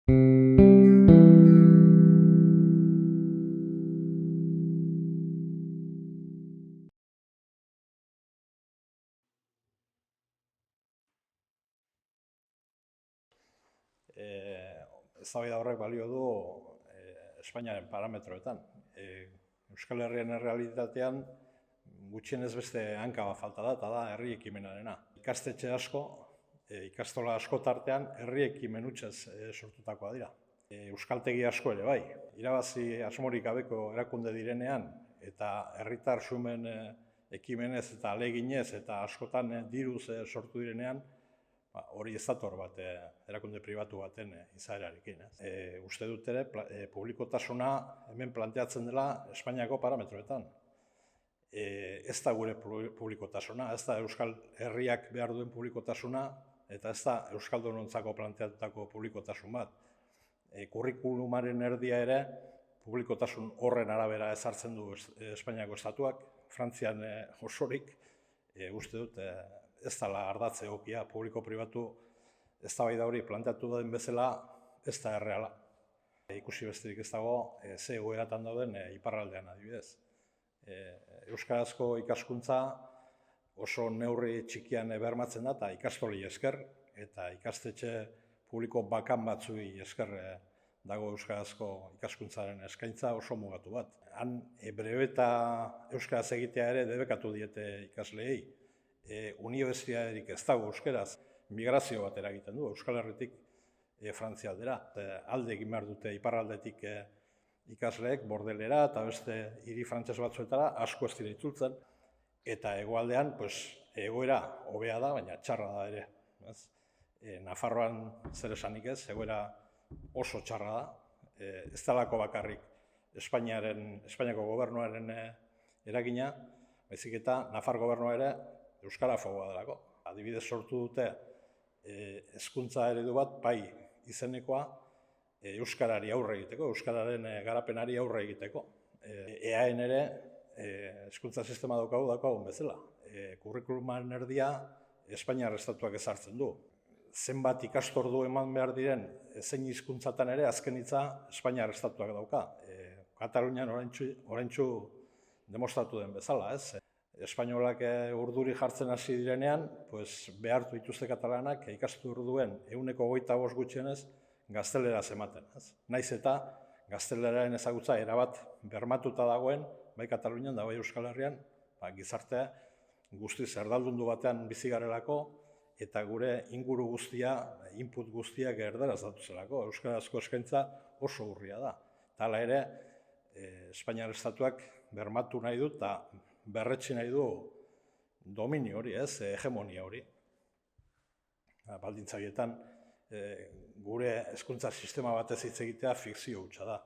Eztabaida horrek balio du Espainiaren parametroetan. Euskal Herrian errealitatean gutxienez beste hanka bat falta da, eta da herri ekimenarena. Ikastetxe asko, ikastola asko tartean, herri ekimen hutsez sortutakoa dira. Euskaltegi asko ere bai, irabazi asmorik gabeko erakunde direnean, eta herritar xumen ekimenez eta aleginez eta askotan diruz sortu direnean, hori ez dator bat erakunde pribatu baten izaerarekin. Uste dut ere, publikotasuna hemen planteatzen dela Espainiako parametroetan. Ez da gure publikotasuna, ez da Euskal Herriak behar duen publikotasuna, eta ez da Euskaldunontzako planteatutako publikotasun bat. Kurrikulumaren erdia ere, publikotasun horren arabera ezartzen du Espainiako estatuak, Frantzian osorik, uste dut ez dela ardatze egokia, publiko-pribatu eztabaida hori planteatu den bezala ez da erreala. Ikusi besterik ez dago, ze egoeratan dauden iparraldean adibidez. Euskarazko ikaskuntza oso neurri txikian bermatzen da, eta ikastolei esker, eta ikastetxe publiko bakan batzui esker dago euskarazko ikaskuntzaren eskaintza oso mugatu bat. Han brebeta euskaraz egitea ere debekatu diete ikasleei. Unibertsitaterik ez dago euskaraz, migrazio bat eragiten du, Euskal Herritik Frantzia aldera. Alde egin behar dute iparraldetik ikasleek Bordelera eta beste hiri frantses batzuetara asko ez dira itzultzen, eta hegoaldean egoera hobea da, baina txarra da ere. Nafarroan zer esanik ez, egoera oso txarra da, ez dalako bakarrik Espainiako gobernuaren eragina, baizik eta Nafar gobernua ere euskarafoboa delako. Adibidez sortu dute hezkuntza eredu bat, bai izenekoa, euskarari aurre egiteko, euskararen garapenari aurre egiteko. EAen ere hezkuntza sistema daukagun bezala. Kurrikulumaren erdia Espainiar estatuak ezartzen du. Zenbat ikastordu eman behar diren zein hizkuntzatan ere azken hitza Espainiar estatuak dauka. Katalunian oraintsu demostratu den bezala, ez? Espainolak urduri jartzen hasi direnean, behartu dituzte katalanak ikasturduen 25% gutxienez gazteleraz ematen. Naiz eta gazteleraren ezagutza erabat bermatuta dagoen, bai Katalunian da bai Euskal Herrian, gizartea guztiz erdaldundu batean bizi garelako, eta gure inguru guztia, input guztiak erdaraz datuzelako. Euskarazko eskaintza oso urria da. Eta hala ere, Espainiar estatuak bermatu nahi du eta berretsi nahi du dominio hori, hegemonia hori. Baldintzagietan gure hezkuntza sistema batez hitz egitea fikzio hutsa da.